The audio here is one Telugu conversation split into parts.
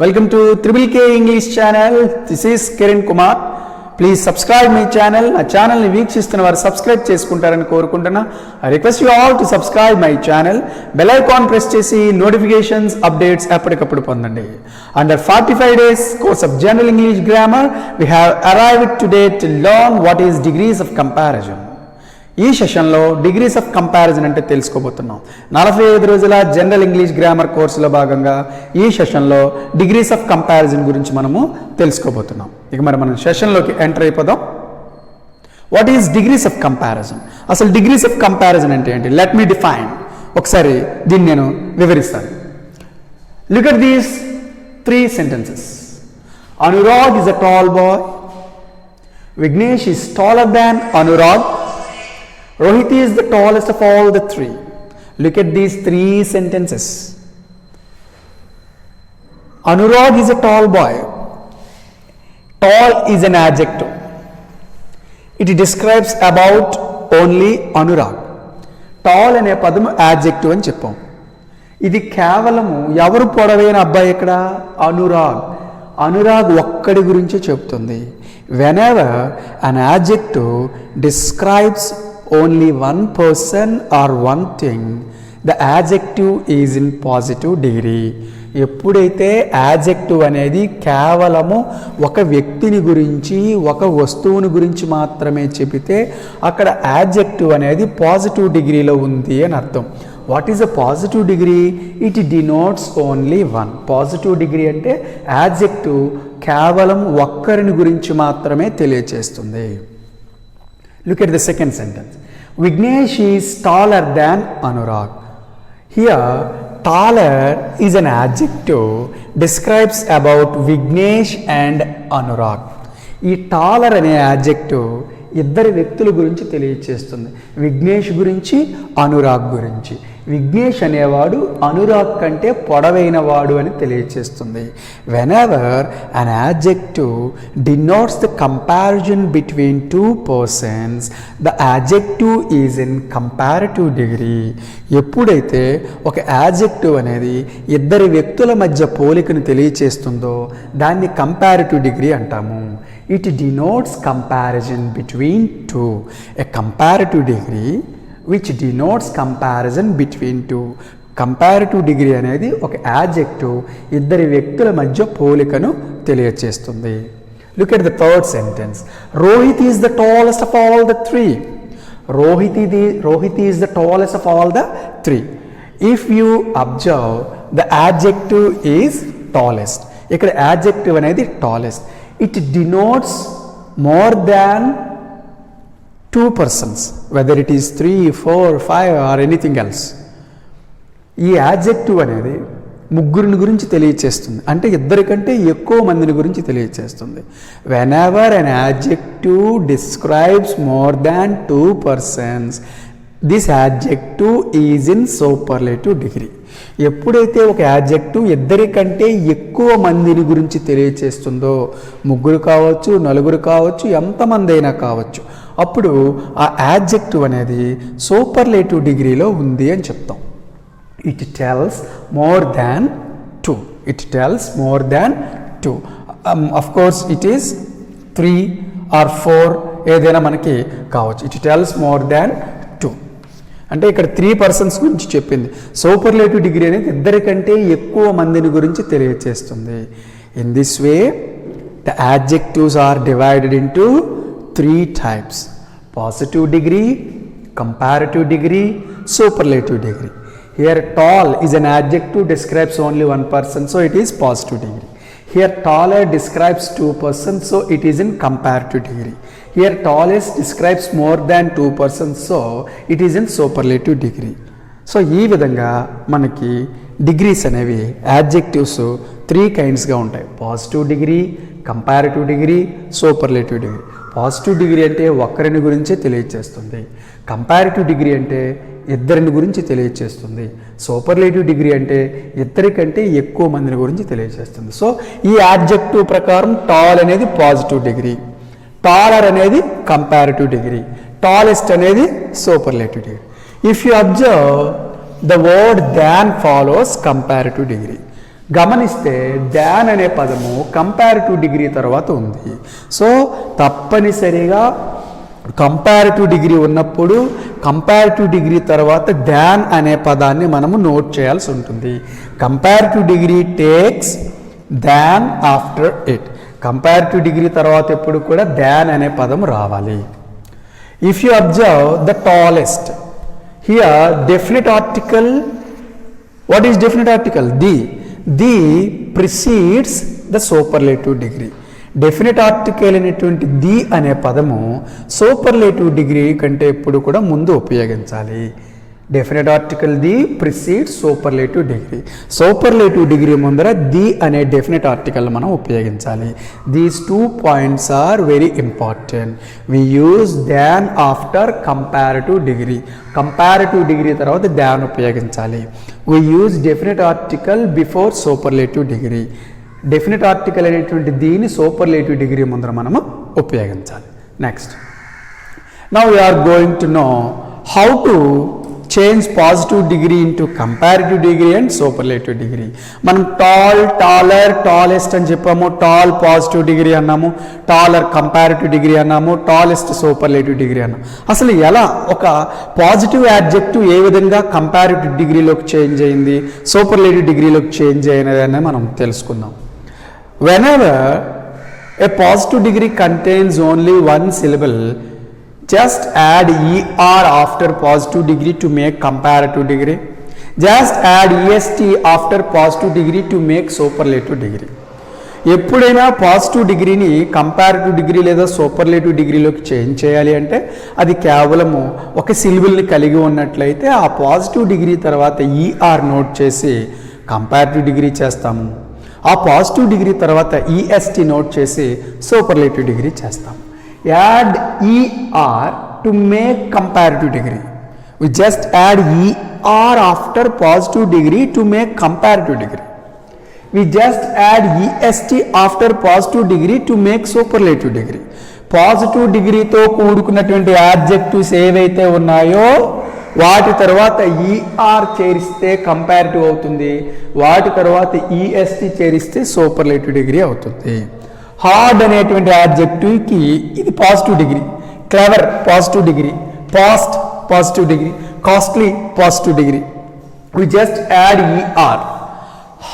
Welcome to Triple K English channel. This is Kiran Kumar. Please subscribe my channel. నా ఛానల్ ని వీక్షిస్తున్న వారు సబ్స్క్రైబ్ చేసుకుంటారని కోరుకుంటున్నా. I request you all to subscribe my channel. Bell icon press చేసి notifications, updates ఎప్పటికప్పుడు పొందండి. Under 45 days course of General English Grammar, we have arrived today to learn what is degrees of comparison. ఈ సెషన్లో డిగ్రీస్ ఆఫ్ కంపారిజన్ అంటే తెలుసుకోబోతున్నాం. 45 రోజుల జనరల్ ఇంగ్లీష్ గ్రామర్ కోర్సులో భాగంగా ఈ సెషన్లో డిగ్రీస్ ఆఫ్ కంపారిజన్ గురించి మనము తెలుసుకోబోతున్నాం. ఇక మరి మనం సెషన్లోకి ఎంటర్ అయిపోదాం. What is degrees of comparison? అసలు డిగ్రీస్ ఆఫ్ కంపారిజన్ అంటే ఏంటి? Let me define. ఒకసారి దీన్ని నేను వివరిస్తాను. Look at these 3 sentences. Anurag is a tall boy. Vignesh is taller than Anurag. Rohit is the tallest of all the 3. Look at these 3 sentences. Anurag is a tall boy. Tall is an adjective. It describes about only Anurag. Tall అనే పదము adjective అని చెప్పాం. ఇది కేవలము ఎవరు పొడవైన అబ్బాయి ఇక్కడ? అనురాగ్. అనురాగ్ ఒక్కడి గురించి చెప్తుంది. Whenever an adjective describes only one person or one thing, the adjective is in positive degree. ఎప్పుడైతే యాడ్జెక్టివ్ అనేది కేవలము ఒక వ్యక్తిని గురించి ఒక వస్తువుని గురించి మాత్రమే చెబితే అక్కడ యాడ్జెక్టివ్ అనేది పాజిటివ్ డిగ్రీలో ఉంది అని అర్థం. What is a positive degree? It denotes only one. Positive degree అంటే యాడ్జెక్టివ్ కేవలం ఒక్కరిని గురించి మాత్రమే తెలియచేస్తుంది. Look at the second sentence. Vignesh is taller than Anurag. Here, taller is an adjective describes about Vignesh and Anurag. ఈ taller అనే adjective ఇద్దరు వ్యక్తుల గురించి తెలియచేస్తుంది. విఘ్నేష్ గురించి, అనురాగ్ గురించి. విఘ్నేష్ అనేవాడు అనురాగ్ కంటే పొడవైన వాడు అని తెలియచేస్తుంది. Whenever an adjective denotes the comparison between 2 persons, the adjective is in comparative degree. ఎప్పుడైతే ఒక యాడ్జెక్టివ్ అనేది ఇద్దరు వ్యక్తుల మధ్య పోలికను తెలియచేస్తుందో దాన్ని కంపారిటివ్ డిగ్రీ అంటాము. It denotes comparison between 2. A comparative degree which denotes comparison between 2. Comparative degree అనేది ఒక adjective ఇద్దరి వ్యక్తుల మధ్య పోలికను తెలియచేస్తుంది. Look at the third sentence. Rohit is the tallest of all the 3. Rohit is the tallest of all the 3. If you observe, the adjective is tallest. ఇక్కడ adjective అనేది tallest. It denotes more than 2 persons, whether it is 3, 4, 5 or anything else. ఈ యాడ్జెక్టివ్ అనేది ముగ్గురిని గురించి తెలియచేస్తుంది, అంటే ఇద్దరికంటే ఎక్కువ మందిని గురించి తెలియచేస్తుంది. Whenever an adjective describes more than 2 persons, this adjective is in superlative degree. ఎప్పుడైతే ఒక యాడ్జెక్టివ్ ఇద్దరికంటే ఎక్కువ మందిని గురించి తెలియచేస్తుందో, ముగ్గురు కావచ్చు, నలుగురు కావచ్చు, ఎంతమంది అయినా కావచ్చు, అప్పుడు ఆ యాడ్జెక్టివ్ అనేది సూపర్లేటివ్ డిగ్రీలో ఉంది అని చెప్తాం. It tells more than 2. It tells more than 2. Of course it is 3 or 4 ఏదైనా మనకి కావచ్చు. ఇట్ టెల్స్ మోర్ దాన్ 2 అంటే ఇక్కడ 3 persons గురించి చెప్పింది. సూపర్లేటివ్ డిగ్రీ అనేది ఇద్దరికంటే ఎక్కువ మందిని గురించి తెలియచేస్తుంది. In this way the adjectives are divided into 3 types: positive degree, comparative degree, superlative degree. Here tall is an adjective describes only one person, so it is positive degree. Here taller describes 2 persons, so it is in comparative degree. Here tallest describes more than 2 persons, so it is in superlative degree. So ఈ విధంగా మనకి డిగ్రీస్ అనేవి యాడ్జెక్టివ్స్ 3 kindsగా ఉంటాయి: positive degree, comparative degree, superlative degree. Positive degree అంటే ఒక్కరిని గురించే తెలియచేస్తుంది. కంపారిటివ్ డిగ్రీ అంటే ఇద్దరిని గురించి తెలియచేస్తుంది. సూపర్లేటివ్ డిగ్రీ అంటే ఇద్దరికంటే ఎక్కువ మందిని గురించి తెలియచేస్తుంది. సో ఈ యాడ్జెక్టివ్ ప్రకారం టాల్ అనేది పాజిటివ్ డిగ్రీ, టాలర్ అనేది కంపారిటివ్ డిగ్రీ, టాలెస్ట్ అనేది superlative degree. If you observe, the word than follows comparative degree. గమనిస్తే దాన్ అనే పదము కంపారిటివ్ డిగ్రీ తర్వాత ఉంది. సో తప్పనిసరిగా కంపారిటివ్ డిగ్రీ ఉన్నప్పుడు కంపారిటివ్ డిగ్రీ తర్వాత దాన్ అనే పదాన్ని మనము నోట్ చేయాల్సి ఉంటుంది. Comparative degree takes than after it. Comparative degree తర్వాత ఎప్పుడు కూడా దాన్ అనే పదం రావాలి. If you observe the tallest, here definite article, what is definite article? The precedes the superlative degree. Definite article అనేటువంటి ది అనే పదము సూపర్లేటివ్ డిగ్రీ కంటే ఎప్పుడు కూడా ముందు ఉపయోగించాలి. Definite article the precedes superlative degree. Superlative degree ముందర ది అనే డెఫినెట్ ఆర్టికల్ మనం ఉపయోగించాలి. These 2 points are very important. We use than after comparative degree. Comparative degree తర్వాత దాన్ ఉపయోగించాలి. We use definite article before superlative degree. Definite article అనేటువంటి దీన్ని సూపర్లేటివ్ డిగ్రీ ముందర మనము ఉపయోగించాలి. Next, now we're going to know how to change positive degree into comparative degree and superlative degree. మనం టాల్, టాలర్, టాలెస్ట్ అని చెప్పాము. టాల్ పాజిటివ్ డిగ్రీ అన్నాము, టాలర్ కంపారిటివ్ డిగ్రీ అన్నాము, టాలెస్ట్ సూపర్లేటివ్ డిగ్రీ అన్నాము. అసలు ఎలా ఒక పాజిటివ్ యాడ్జెక్టివ్ ఏ విధంగా కంపారిటివ్ డిగ్రీలోకి చేంజ్ అయింది, సూపర్లేటివ్ డిగ్రీలోకి చేంజ్ అయినదని మనం తెలుసుకుందాం. Whenever a positive degree contains only one syllable, just add er after positive degree to make comparative degree. Just add est after positive degree to make superlative degree. ఎప్పుడైనా పాజిటివ్ డిగ్రీని కంపారిటివ్ డిగ్రీ లేదా సూపర్లేటివ్ డిగ్రీలోకి చేంజ్ చేయాలి అంటే అది కేవలము ఒక సిలబుల్ని కలిగి ఉన్నట్లయితే ఆ పాజిటివ్ డిగ్రీ తర్వాత ఈఆర్ నోట్ చేసి కంపారిటివ్ డిగ్రీ చేస్తాము. ఆ పాజిటివ్ డిగ్రీ తర్వాత ఈఎస్టీ నోట్ చేసి సూపర్లేటివ్ డిగ్రీ చేస్తాం. Add E R to make comparative degree. We just add E R after positive degree to make comparative degree. We just add EST after positive degree to make superlative degree. Positive డిగ్రీతో కూడుకున్నటువంటి యాడ్జెక్టివ్స్ ఏవైతే ఉన్నాయో వాటి తర్వాత ఈఆర్ చేరిస్తే కంపారిటివ్ అవుతుంది, వాటి తర్వాత ఈఎస్టీ చేరిస్తే సూపర్లేటివ్ డిగ్రీ అవుతుంది. హార్డ్ అనేటువంటి యాడ్జెక్టివ్కి ఇది positive degree, clever positive degree, fast positive degree, costly positive degree. We just add ER.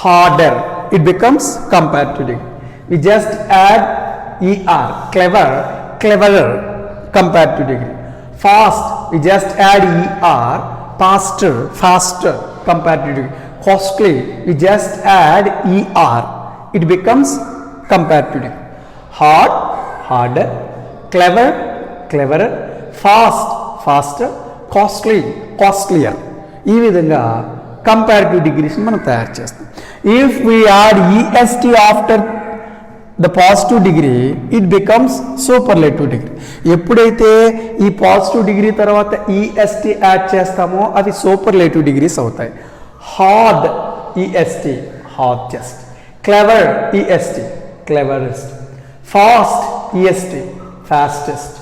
Harder it becomes comparative degree. We just add ER. Clever, cleverer comparative degree. Fast, we just add er. Faster, faster comparative degree. Costly, we just add er. It becomes comparative degree. Hard, harder. Clever, cleverer. Fast, faster. Costly, costlier. ఈ విధంగా కంపారిటివ్ డిగ్రీస్ మనం తయారు చేస్తాం. If we add EST after the positive degree it becomes superlative degree. ఎప్పుడైతే ఈ పాజిటివ్ డిగ్రీ తర్వాత ఈఎస్టీ యాడ్ చేస్తామో అవి సూపర్లేటివ్ డిగ్రీస్ అవుతాయి. Hard EST, hardest. Clever EST, cleverest. Fast EST, fastest.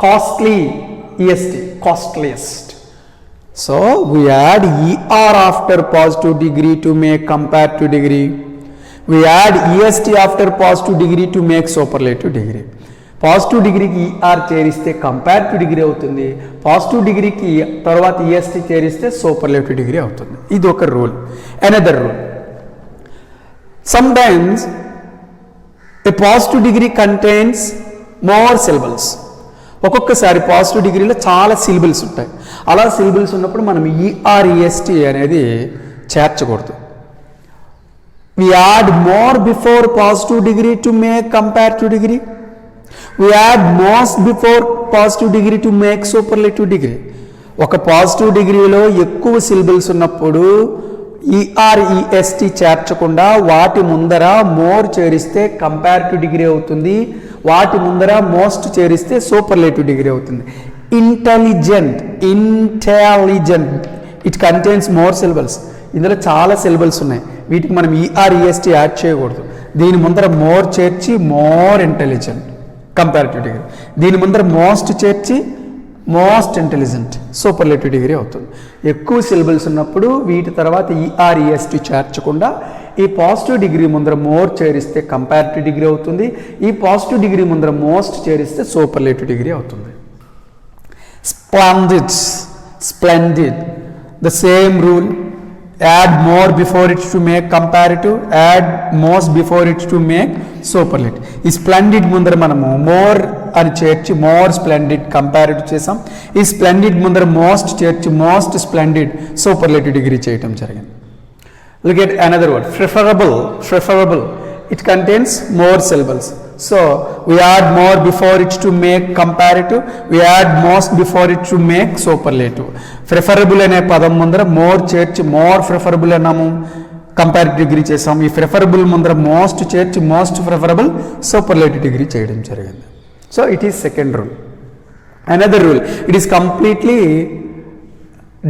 Costly EST, costliest. So we add er after positive degree to make comparative degree. We add est after positive degree to make superlative degree. Positive డిగ్రీకి ఈఆర్ చేరిస్తే కంపారిటివ్ డిగ్రీ అవుతుంది, పాజిటివ్ డిగ్రీకి తర్వాత ఈఎస్టీ చేరిస్తే సూపర్లేటివ్ డిగ్రీ అవుతుంది. ఇది ఒక rule. Another rule, sometimes a positive degree contains more syllables. ఒక్కొక్కసారి పాజిటివ్ డిగ్రీలో చాలా సిలబుల్స్ ఉంటాయి. అలా సిలబుల్స్ ఉన్నప్పుడు మనం ఈఆర్ఈఎస్టీ అనేది చేర్చకూడదు. We add more before positive degree to make comparative degree. We add most before positive degree to make superlative degree. ఒక పాజిటివ్ డిగ్రీలో ఎక్కువ సిలబుల్స్ ఉన్నప్పుడు ఈఆర్ఈఎస్టీ చేర్చకుండా వాటి ముందర మోర్ చేరిస్తే కంపారిటివ్ డిగ్రీ అవుతుంది, వాటి ముందర మోస్ట్ చేరిస్తే సూపర్లేటివ్ డిగ్రీ అవుతుంది. Intelligent, intelligent it contains more syllables. ఇందులో చాలా సిలబుల్స్ ఉన్నాయి, వీటికి మనం ఈఆర్ఈఎస్టీ యాడ్ చేయకూడదు. దీని ముందర మోర్ చేర్చి మోర్ ఇంటెలిజెంట్ కంపారిటివ్ డిగ్రీ, దీని ముందర మోస్ట్ చేర్చి మోస్ట్ ఇంటెలిజెంట్ సూపర్లేటివ్ డిగ్రీ అవుతుంది. ఎక్కువ సిలబుల్స్ ఉన్నప్పుడు వీటి తర్వాత ఈఆర్ఈఎస్టీ చేర్చకుండా ఈ పాజిటివ్ డిగ్రీ ముందర మోర్ చేరిస్తే కంపారిటివ్ డిగ్రీ అవుతుంది. ఈ పాజిటివ్ డిగ్రీ ముందర మోస్ట్ చేరిస్తే సూపర్లేటివ్ డిగ్రీ అవుతుంది. Splendid the same rule, add more before it to make comparative, add most before it to make superlative. ఈ స్ప్లెండిడ్ ముందర మనము మోర్ అని చేర్చి మోర్ స్ప్లెండిడ్ కంపారిటివ్ చేసాం. ఈ స్ప్లెండిడ్ ముందర మోస్ట్ చేర్చి మోస్ట్ స్ప్లెండిడ్ సూపర్లేటివ్ డిగ్రీ చేయటం జరిగింది. Look at another word, preferable. It contains more syllables. So we add more before it to make comparative. We add most before it to make superlative. Preferable అనే పదం ముందర మోర్ చేర్చి మోర్ ప్రిఫరబుల్ అన్నాము, కంపారిటివ్ డిగ్రీ చేసాం. ఈ ప్రిఫరబుల్ ముందర మోస్ట్ చేర్చి మోస్ట్ ప్రిఫరబుల్ సూపర్లేటివ్ డిగ్రీ చేయడం జరిగింది. So it is second rule. Another rule, it is completely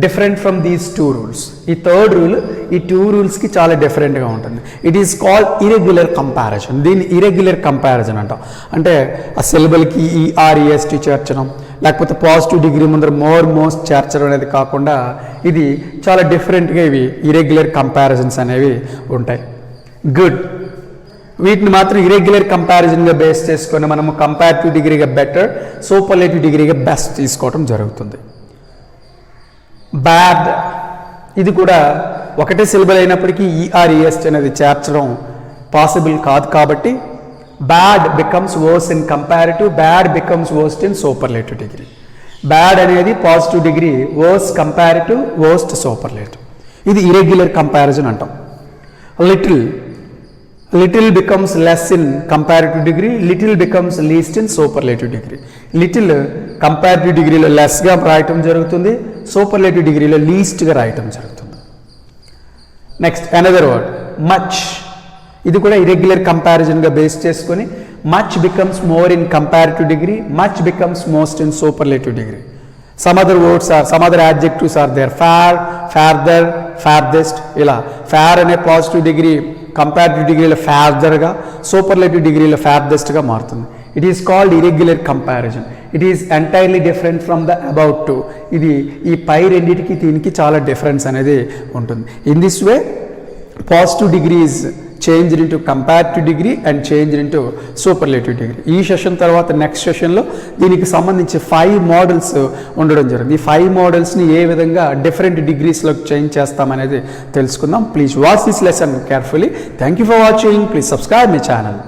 different from these two rules. ఈ థర్డ్ రూల్ ఈ టూ రూల్స్కి చాలా డిఫరెంట్గా ఉంటుంది. It is called irregular comparison. దీన్ని ఇరెగ్యులర్ కంపారిజన్ అంటాం. అంటే ఆ సిలబల్కి ఈఆర్ఈఎస్టీ చేర్చడం, లేకపోతే పాజిటివ్ డిగ్రీ ముందర మోస్ట్ చేర్చడం అనేది కాకుండా ఇది చాలా డిఫరెంట్గా ఇవి ఇరెగ్యులర్ కంపారిజన్స్ అనేవి ఉంటాయి. గుడ్. వీటిని మాత్రం ఇరెగ్యులర్ కంపారిజన్గా బేస్ చేసుకొని మనము కంపారిటివ్ డిగ్రీగా బెటర్, సూపర్లేటివ్ డిగ్రీగా బెస్ట్ తీసుకోవడం జరుగుతుంది. బ్యాడ్, ఇది కూడా ఒకటే సిలబల్ అయినప్పటికీ ఈఆర్ఈఎస్టీ అనేది చేర్చడం పాసిబుల్ కాదు కాబట్టి bad becomes worse in comparative, bad becomes worst in superlative degree. Bad అనేది positive degree, worse comparative, worst superlative. ఇది ఇరెగ్యులర్ కంపారిజన్ అంటాం. Little becomes less in comparative degree, little becomes least in superlative degree. Little comparative డిగ్రీలో లెస్గా రాయటం జరుగుతుంది, సూపర్లేటివ్ డిగ్రీలో లీస్ట్గా రాయటం జరుగుతుంది. Next another word much. ఇది కూడా ఇరెగ్యులర్ కంపారిజన్గా బేస్ చేసుకొని much becomes more in comparative degree, much becomes most in superlative degree. some other adjectives are there, far, farther, farthest. ఇలా far అనే పాజిటివ్ డిగ్రీ కంపారిటివ్ డిగ్రీలో fartherగా, సూపర్లేటివ్ డిగ్రీలో farthestగా మారుతుంది. It is called irregular comparison. It is entirely different from the about to. ఇది ఈ పై రెండింటికి దీనికి చాలా డిఫరెన్స్ అనేది ఉంటుంది. In this way positive degree is change into comparative degree and change into superlative degree. ఈ సెషన్ తర్వాత నెక్స్ట్ సెషన్లో దీనికి సంబంధించి 5 మోడల్స్ ఉండడం జరిగింది. ఈ 5 మోడల్స్ని ఏ విధంగా డిఫరెంట్ డిగ్రీస్లో చేంజ్ చేస్తామనేది తెలుసుకుందాం. Please watch this lesson carefully. Thank you for watching. Please subscribe my channel.